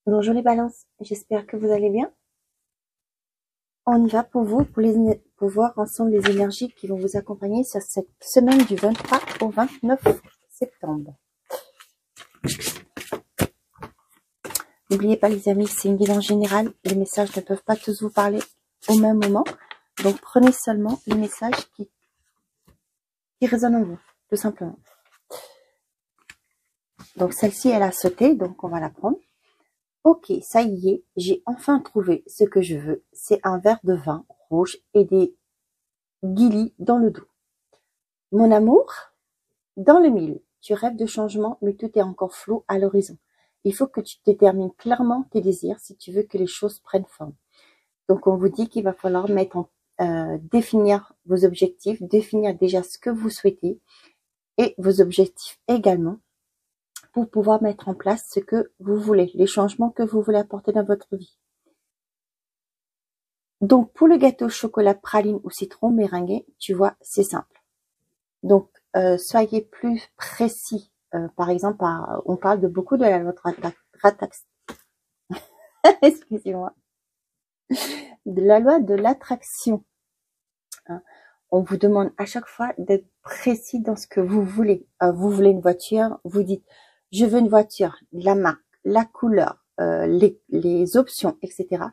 Bonjour les balances, j'espère que vous allez bien. On y va pour vous, pour voir ensemble les énergies qui vont vous accompagner sur cette semaine du 23 au 29 septembre. N'oubliez pas les amis, c'est une guidance générale, les messages ne peuvent pas tous vous parler au même moment, donc prenez seulement les messages qui résonnent en vous, tout simplement. Donc celle-ci, elle a sauté, donc on va la prendre. Ok, ça y est, j'ai enfin trouvé ce que je veux. C'est un verre de vin rouge et des guilis dans le dos. Mon amour, dans le mille, tu rêves de changement, mais tout est encore flou à l'horizon. Il faut que tu détermines clairement tes désirs si tu veux que les choses prennent forme. Donc, on vous dit qu'il va falloir définir vos objectifs, définir déjà ce que vous souhaitez et vos objectifs également pour pouvoir mettre en place ce que vous voulez, les changements que vous voulez apporter dans votre vie. Donc, pour le gâteau chocolat, praline ou citron meringué, tu vois, c'est simple. Donc, soyez plus précis. Par exemple, on parle de beaucoup de la loi excusez-moi, de la loi de l'attraction. Hein. On vous demande à chaque fois d'être précis dans ce que vous voulez. Vous voulez une voiture, vous dites je veux une voiture, la marque, la couleur, les options, etc.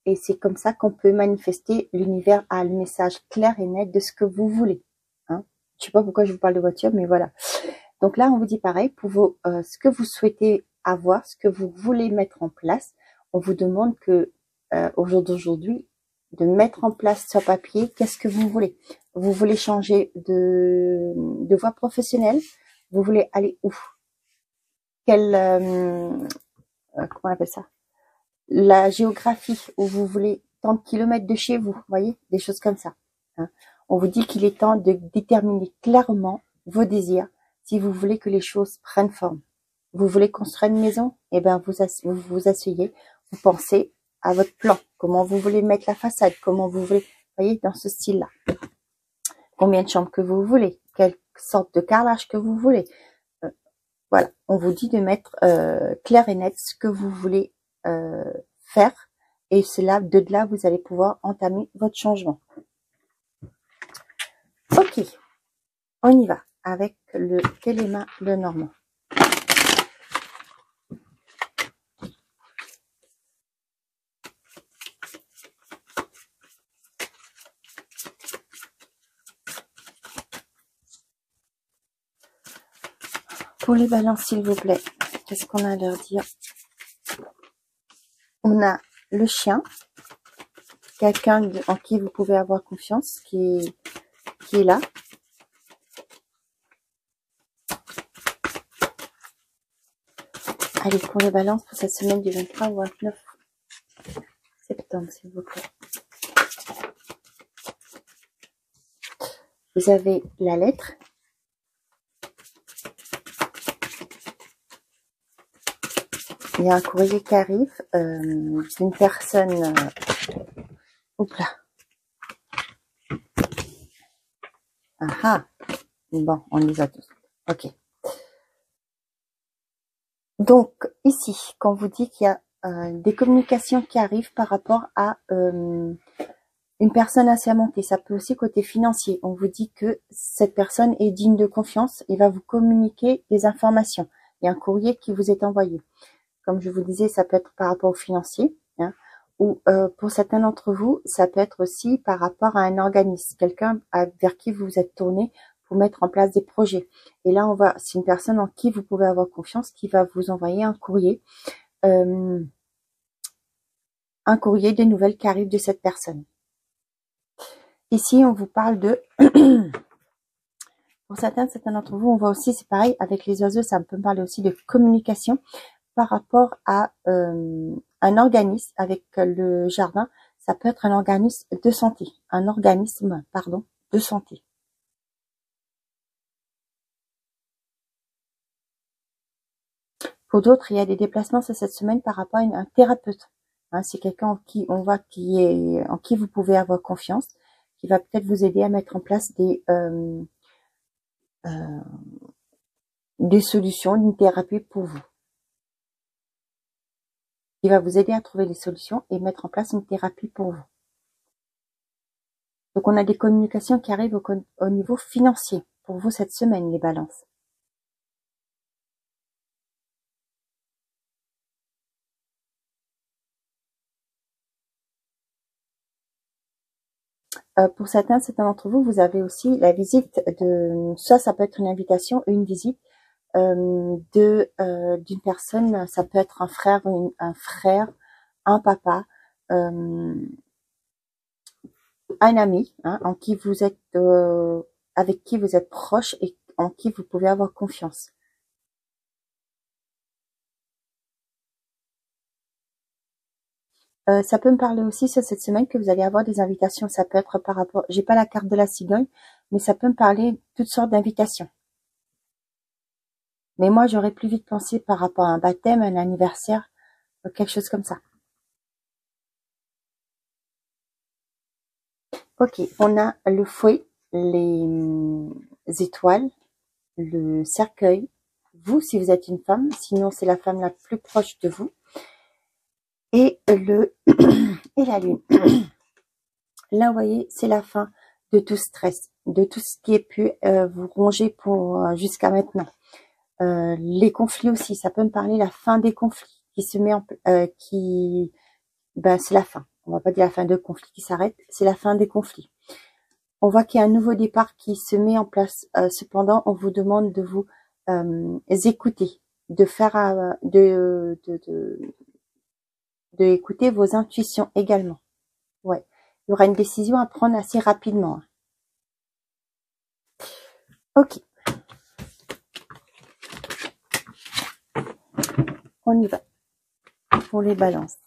Et c'est comme ça qu'on peut manifester. L'univers a le message clair et net de ce que vous voulez. Hein. Je sais pas pourquoi je vous parle de voiture, mais voilà. Donc là, on vous dit pareil, pour ce que vous souhaitez avoir, ce que vous voulez mettre en place, on vous demande que au jour d'aujourd'hui, de mettre en place sur papier, qu'est-ce que vous voulez. Vous voulez changer de voie professionnelle, vous voulez aller où? Comment on appelle ça? La géographie, où vous voulez tant de kilomètres de chez vous, voyez, des choses comme ça. Hein. On vous dit qu'il est temps de déterminer clairement vos désirs si vous voulez que les choses prennent forme. Vous voulez construire une maison? Eh bien, vous vous asseyez, vous pensez à votre plan, comment vous voulez mettre la façade, comment vous voulez, voyez, dans ce style-là. Combien de chambres que vous voulez, quelle sorte de carrelage que vous voulez. Voilà, on vous dit de mettre clair et net ce que vous voulez faire, et c'est là, de là, vous allez pouvoir entamer votre changement. Ok, on y va avec le Téléma Lenormand. Pour les balances, s'il vous plaît, qu'est-ce qu'on a à leur dire? On a le chien, quelqu'un en qui vous pouvez avoir confiance, qui est là. Allez, pour les balances, pour cette semaine du 23 au 29 septembre, s'il vous plaît. Vous avez la lettre. Il y a un courrier qui arrive d'une personne... Oups là. Ah, bon, on les a tous. Ok. Donc, ici, quand on vous dit qu'il y a des communications qui arrivent par rapport à une personne assermentée, ça peut aussi côté financier. On vous dit que cette personne est digne de confiance et va vous communiquer des informations. Il y a un courrier qui vous est envoyé. Comme je vous disais, ça peut être par rapport au financier, hein, ou pour certains d'entre vous, ça peut être aussi par rapport à un organisme, quelqu'un vers qui vous êtes tourné pour mettre en place des projets. Et là, c'est une personne en qui vous pouvez avoir confiance qui va vous envoyer un courrier des nouvelles qui arrivent de cette personne. Ici, on vous parle de... Pour certains d'entre vous, on voit aussi, c'est pareil, avec les oiseaux, ça peut me parler aussi de communication par rapport à un organisme avec le jardin. Ça peut être un organisme de santé, de santé. Pour d'autres, il y a des déplacements cette semaine par rapport à un thérapeute. Hein, c'est quelqu'un en qui vous pouvez avoir confiance, qui va peut-être vous aider à mettre en place des solutions, une thérapie pour vous. qui va vous aider à trouver des solutions et mettre en place une thérapie pour vous. Donc, on a des communications qui arrivent au niveau financier pour vous cette semaine, les balances. Pour certains d'entre vous, vous avez aussi la visite de, soit ça peut être une invitation, une visite d'une personne, ça peut être un frère, un papa, un ami, hein, en qui vous êtes, avec qui vous êtes proche et en qui vous pouvez avoir confiance. Ça peut me parler aussi sur cette semaine que vous allez avoir des invitations. Ça peut être par rapport, j'ai pas la carte de la cigogne, mais ça peut me parler toutes sortes d'invitations. Mais moi, j'aurais plus vite pensé par rapport à un baptême, un anniversaire, quelque chose comme ça. Ok, on a le fouet, les étoiles, le cercueil, vous si vous êtes une femme, sinon c'est la femme la plus proche de vous, et et la lune. Là, vous voyez, c'est la fin de tout stress, de tout ce qui est pu vous ronger pour jusqu'à maintenant. Les conflits aussi, ça peut me parler la fin des conflits qui se met en ben c'est la fin. On va pas dire la fin de conflits qui s'arrête, c'est la fin des conflits. On voit qu'il y a un nouveau départ qui se met en place. Cependant, on vous demande de vous écouter, de faire, de écouter vos intuitions également. Ouais, il y aura une décision à prendre assez rapidement. Ok, on y va pour les balances.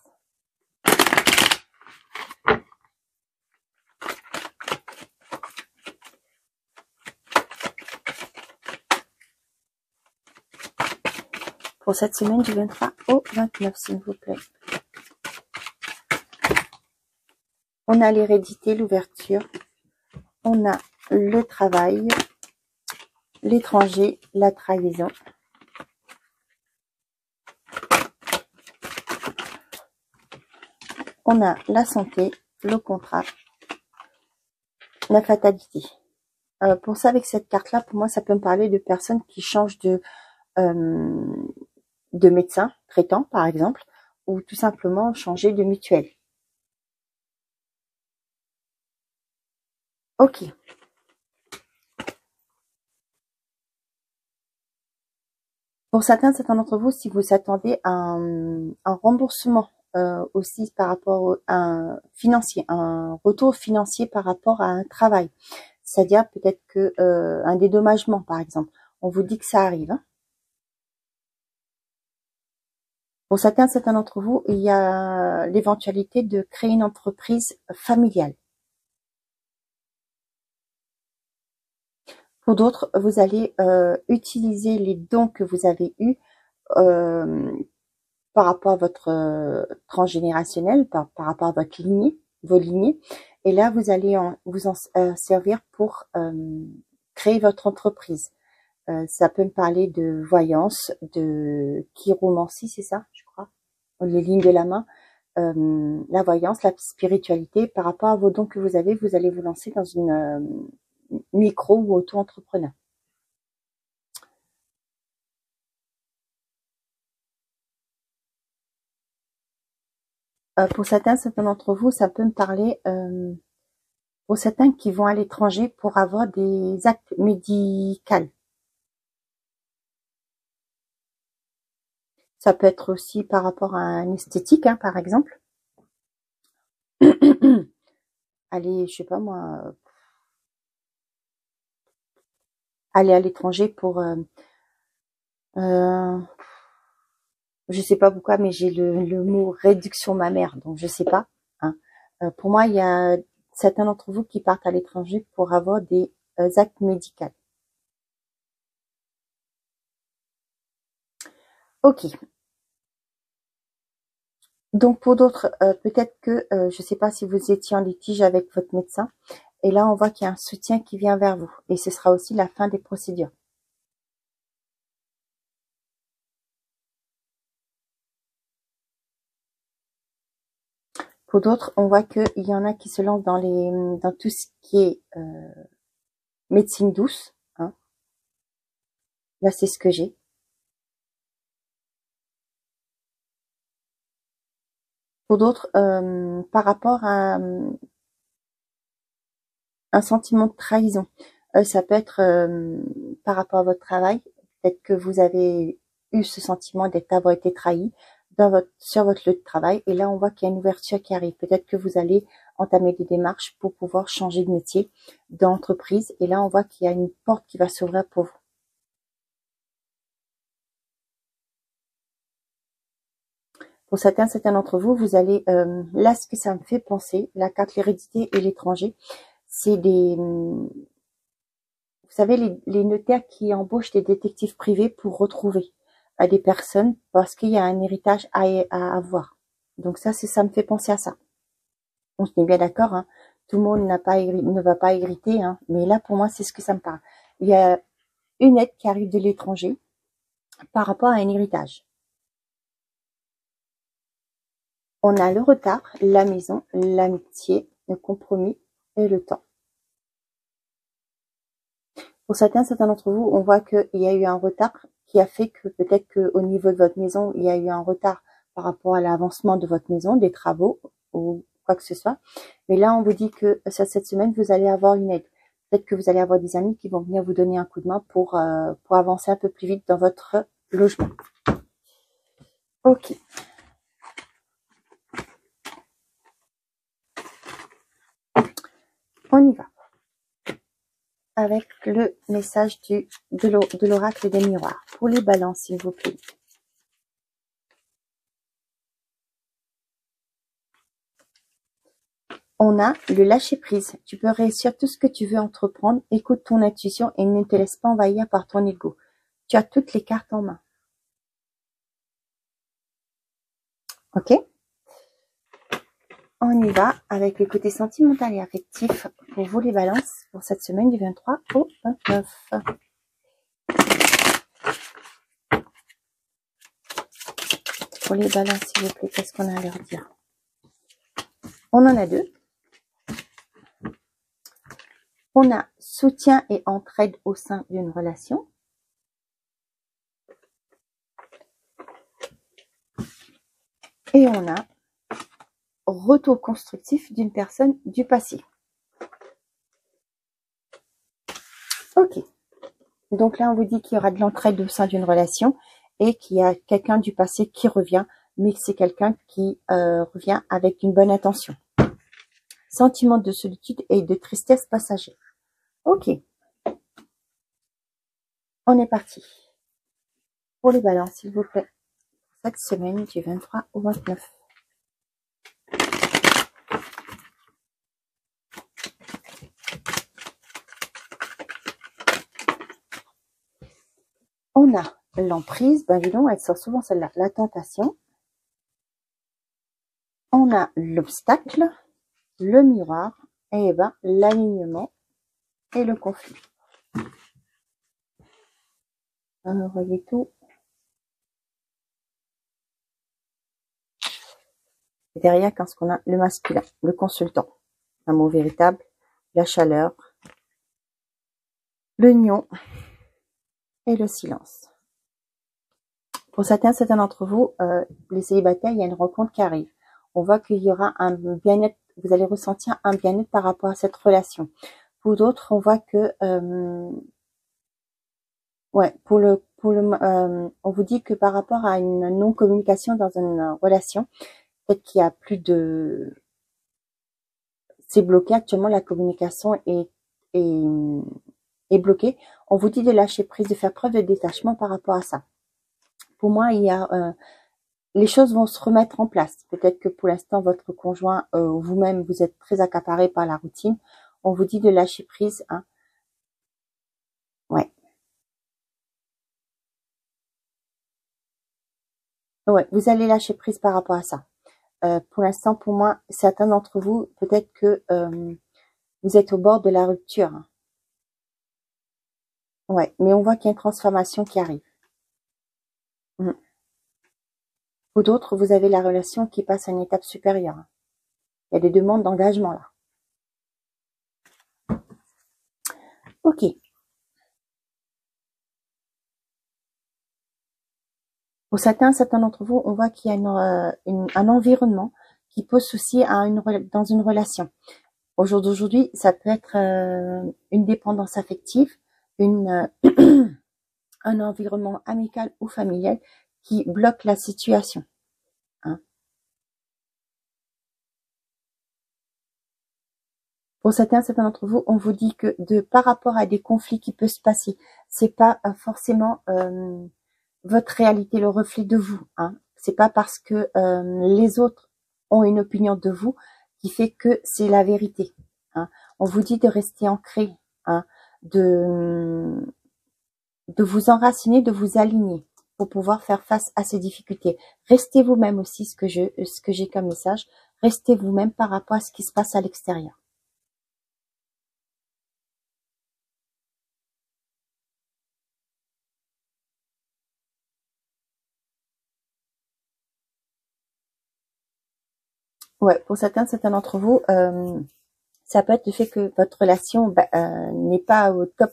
Pour cette semaine du 23 au 29, s'il vous plaît. On a l'hérédité, l'ouverture. On a le travail, l'étranger, la trahison. On a la santé, le contrat, la fatalité. Pour ça, avec cette carte-là, pour moi, ça peut me parler de personnes qui changent de médecin traitant, par exemple, ou tout simplement changer de mutuelle. Ok. Pour certains d'entre vous, si vous attendez un remboursement aussi par rapport à un financier, un retour financier par rapport à un travail, c'est-à-dire peut-être que un dédommagement, par exemple, on vous dit que ça arrive. Hein. Pour certains d'entre vous, il y a l'éventualité de créer une entreprise familiale. Pour d'autres, vous allez utiliser les dons que vous avez eus par rapport à votre transgénérationnel, par rapport à votre lignée, vos lignées. Et là, vous allez vous en servir pour créer votre entreprise. Ça peut me parler de voyance, de chiromancie, c'est ça, je crois, les lignes de la main. La voyance, la spiritualité, par rapport à vos dons que vous allez vous lancer dans une micro ou auto-entrepreneur. Pour certains d'entre vous, ça peut me parler pour certains qui vont à l'étranger pour avoir des actes médicaux. Ça peut être aussi par rapport à un esthétique, hein, par exemple. Aller, je sais pas moi, aller à l'étranger pour je sais pas pourquoi, mais j'ai le mot réduction mammaire, donc je sais pas. Hein. Pour moi, il y a certains d'entre vous qui partent à l'étranger pour avoir des actes médicaux. Ok. Donc pour d'autres, peut-être que, je sais pas si vous étiez en litige avec votre médecin, et là on voit qu'il y a un soutien qui vient vers vous, et ce sera aussi la fin des procédures. Pour d'autres, on voit qu'il y en a qui se lancent dans tout ce qui est médecine douce. Hein. Là, c'est ce que j'ai. Pour d'autres, par rapport à un sentiment de trahison, ça peut être par rapport à votre travail. Peut-être que vous avez eu ce sentiment d'avoir été trahi sur votre lieu de travail. Et là, on voit qu'il y a une ouverture qui arrive. Peut-être que vous allez entamer des démarches pour pouvoir changer de métier, d'entreprise. Et là, on voit qu'il y a une porte qui va s'ouvrir pour vous. Pour certains d'entre vous, vous allez, là, ce que ça me fait penser, la carte l'hérédité et l'étranger, c'est vous savez, les notaires qui embauchent des détectives privés pour retrouver à des personnes parce qu'il y a un héritage à avoir. Donc ça me fait penser à ça. On se met bien d'accord, hein. Tout le monde ne va pas hériter, hein. Mais là, pour moi, c'est ce que ça me parle. Il y a une aide qui arrive de l'étranger par rapport à un héritage. On a le retard, la maison, l'amitié, le compromis et le temps. Pour certains d'entre vous, on voit qu'il y a eu un retard qui a fait que peut-être qu'au niveau de votre maison, il y a eu un retard par rapport à l'avancement de votre maison, des travaux ou quoi que ce soit. Mais là, on vous dit que cette semaine, vous allez avoir une aide. Peut-être que vous allez avoir des amis qui vont venir vous donner un coup de main pour avancer un peu plus vite dans votre logement. Ok. On y va. Avec le message de l'oracle des miroirs. Pour les balances, s'il vous plaît. On a le lâcher prise. Tu peux réussir tout ce que tu veux entreprendre. Écoute ton intuition et ne te laisse pas envahir par ton ego. Tu as toutes les cartes en main. Ok? On y va avec le côté sentimental et affectif pour vous les balances pour cette semaine du 23 au 29. Pour les balances, s'il vous plaît, qu'est-ce qu'on a à leur dire? On en a deux. On a soutien et entraide au sein d'une relation. Et on a retour constructif d'une personne du passé. Ok. Donc là, on vous dit qu'il y aura de l'entraide au sein d'une relation et qu'il y a quelqu'un du passé qui revient, mais c'est quelqu'un qui revient avec une bonne intention. Sentiment de solitude et de tristesse passagère. Ok. On est parti. Pour les balances, s'il vous plaît. Cette semaine du 23 au 29. On a l'emprise, ben dis donc, elle sort souvent celle-là, la tentation. On a l'obstacle, le miroir, et ben l'alignement et le conflit. Alors, voyez tout. Et derrière, qu'est-ce qu'on a? Le masculin, le consultant, un mot véritable, la chaleur, le nion et le silence. Pour certains d'entre vous, les célibataires, il y a une rencontre qui arrive. On voit qu'il y aura un bien-être, vous allez ressentir un bien-être par rapport à cette relation. Pour d'autres, on voit que, ouais, on vous dit que par rapport à une non-communication dans une relation, peut-être qu'il y a plus de, c'est bloqué actuellement, la communication est bloquée. On vous dit de lâcher prise, de faire preuve de détachement par rapport à ça. Pour moi, il y a les choses vont se remettre en place. Peut-être que pour l'instant, votre conjoint, vous-même, vous êtes très accaparé par la routine. On vous dit de lâcher prise. Hein. Ouais. Ouais, vous allez lâcher prise par rapport à ça. Pour l'instant, pour moi, certains d'entre vous, peut-être que vous êtes au bord de la rupture. Hein. Ouais, mais on voit qu'il y a une transformation qui arrive. Pour d'autres, vous avez la relation qui passe à une étape supérieure. Il y a des demandes d'engagement là. Ok. Pour certains d'entre vous, on voit qu'il y a un environnement qui pose souci dans une relation. Au jour d'aujourd'hui, ça peut être une dépendance affective, un environnement amical ou familial qui bloque la situation. Hein. Pour certains d'entre vous, on vous dit que par rapport à des conflits qui peuvent se passer, c'est pas forcément votre réalité, le reflet de vous. Hein. C'est pas parce que les autres ont une opinion de vous qui fait que c'est la vérité. Hein. On vous dit de rester ancré, hein, de vous enraciner, de vous aligner pour pouvoir faire face à ces difficultés. Restez vous-même aussi, ce que j'ai comme message. Restez vous-même par rapport à ce qui se passe à l'extérieur. Ouais, pour certains d'entre vous, ça peut être le fait que votre relation n'est pas au top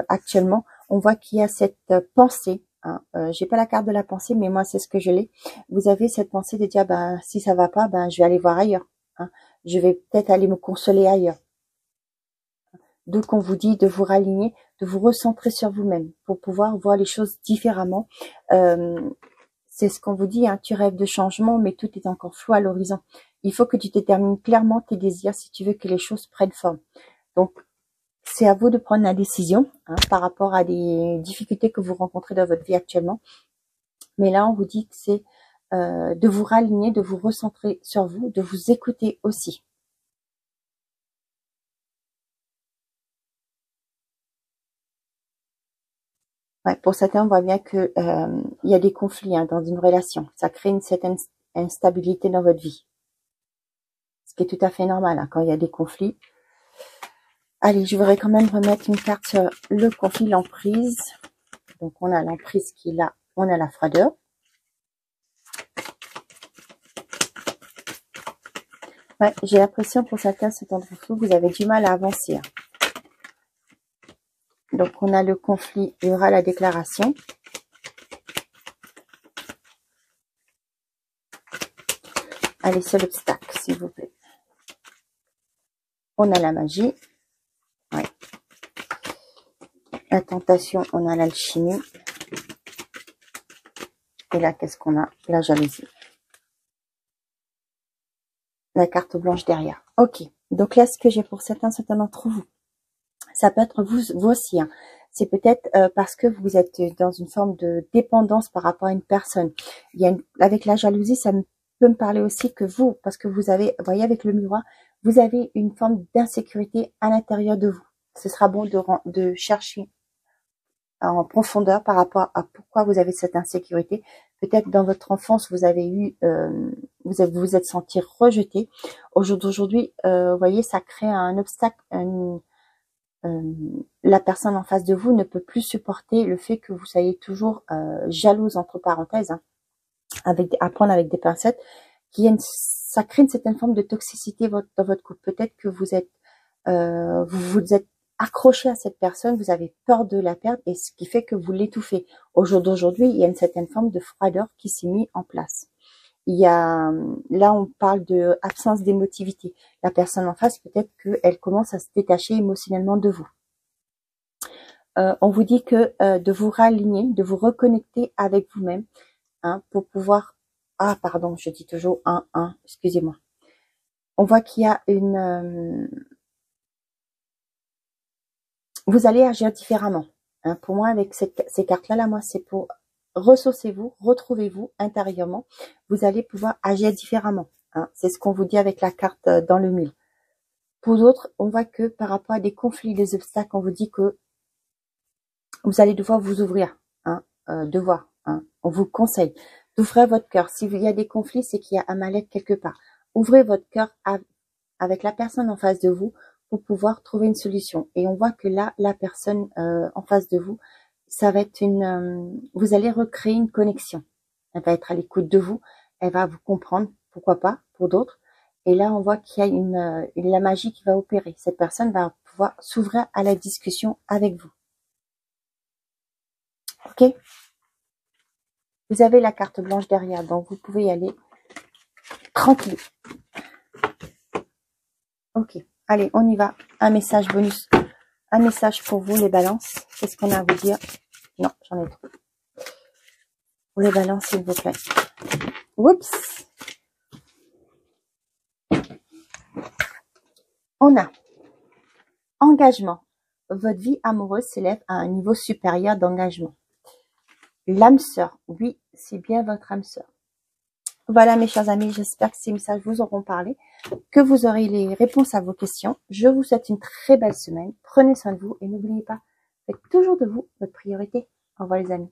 actuellement. On voit qu'il y a cette pensée. Hein, j'ai pas la carte de la pensée, mais moi c'est ce que je l'ai. Vous avez cette pensée de dire, si ça va pas, je vais aller voir ailleurs. Hein, je vais peut-être aller me consoler ailleurs. Donc on vous dit de vous raligner, de vous recentrer sur vous-même pour pouvoir voir les choses différemment. C'est ce qu'on vous dit, hein, tu rêves de changement, mais tout est encore flou à l'horizon. Il faut que tu détermines clairement tes désirs si tu veux que les choses prennent forme. Donc, c'est à vous de prendre la décision hein, par rapport à des difficultés que vous rencontrez dans votre vie actuellement. Mais là, on vous dit que c'est de vous raligner, de vous recentrer sur vous, de vous écouter aussi. Ouais, pour certains, on voit bien que il y a des conflits hein, dans une relation. Ça crée une certaine instabilité dans votre vie. Ce qui est tout à fait normal hein, quand il y a des conflits. Allez, je voudrais quand même remettre une carte sur le conflit, l'emprise. Donc, on a l'emprise qui est là, on a la froideur. Ouais, j'ai l'impression pour certains, d'entre vous, vous avez du mal à avancer. Hein. Donc, on a le conflit, il y aura la déclaration. Allez, seul obstacle, s'il vous plaît. On a la magie. Ouais. La tentation, on a l'alchimie. Et là, qu'est-ce qu'on a? La jalousie. La carte blanche derrière. Ok. Donc là, ce que j'ai pour certains d'entre vous, ça peut être vous aussi. Hein. C'est peut-être parce que vous êtes dans une forme de dépendance par rapport à une personne. Avec la jalousie, ça peut me parler aussi que vous, parce que vous avez, vous voyez, avec le miroir, vous avez une forme d'insécurité à l'intérieur de vous. Ce sera bon de chercher en profondeur par rapport à pourquoi vous avez cette insécurité. Peut-être dans votre enfance, vous avez eu, vous êtes senti rejeté. Aujourd'hui, vous voyez, ça crée un obstacle. La personne en face de vous ne peut plus supporter le fait que vous soyez toujours jalouse entre parenthèses, hein, à prendre avec des pincettes, ça crée une certaine forme de toxicité dans votre couple. Peut-être que vous êtes accroché à cette personne, vous avez peur de la perdre, et ce qui fait que vous l'étouffez. Au jour d'aujourd'hui, il y a une certaine forme de froideur qui s'est mise en place. Là, on parle de absence d'émotivité. La personne en face, peut-être qu'elle commence à se détacher émotionnellement de vous. On vous dit que de vous réaligner, de vous reconnecter avec vous-même, hein, pour pouvoir... Ah, pardon, je dis toujours 1, excusez-moi. On voit qu'il y a vous allez agir différemment. Hein. Pour moi, avec ces cartes-là, moi, c'est pour ressourcez-vous, retrouvez-vous intérieurement. Vous allez pouvoir agir différemment. Hein. C'est ce qu'on vous dit avec la carte dans le mille. Pour d'autres, on voit que par rapport à des conflits, des obstacles, on vous dit que vous allez devoir vous ouvrir. Hein, hein. On vous conseille d'ouvrir votre cœur. S'il y a des conflits, c'est qu'il y a un mal-être quelque part. Ouvrez votre cœur avec la personne en face de vous pour pouvoir trouver une solution. Et on voit que là, la personne en face de vous, ça va être vous allez recréer une connexion. Elle va être à l'écoute de vous, elle va vous comprendre, pourquoi pas, pour d'autres. Et là, on voit qu'il y a la magie qui va opérer. Cette personne va pouvoir s'ouvrir à la discussion avec vous. Ok? Vous avez la carte blanche derrière, donc vous pouvez y aller tranquille. Ok, allez, on y va. Un message bonus. Un message pour vous, les balances. Qu'est-ce qu'on a à vous dire? Non, j'en ai trop. Pour les balances, s'il vous plaît. Oups. On a engagement. Votre vie amoureuse s'élève à un niveau supérieur d'engagement. L'âme sœur. Oui, c'est bien votre âme sœur. Voilà, mes chers amis, j'espère que ces messages vous auront parlé, que vous aurez les réponses à vos questions. Je vous souhaite une très belle semaine. Prenez soin de vous et n'oubliez pas, faites toujours de vous votre priorité. Au revoir les amis.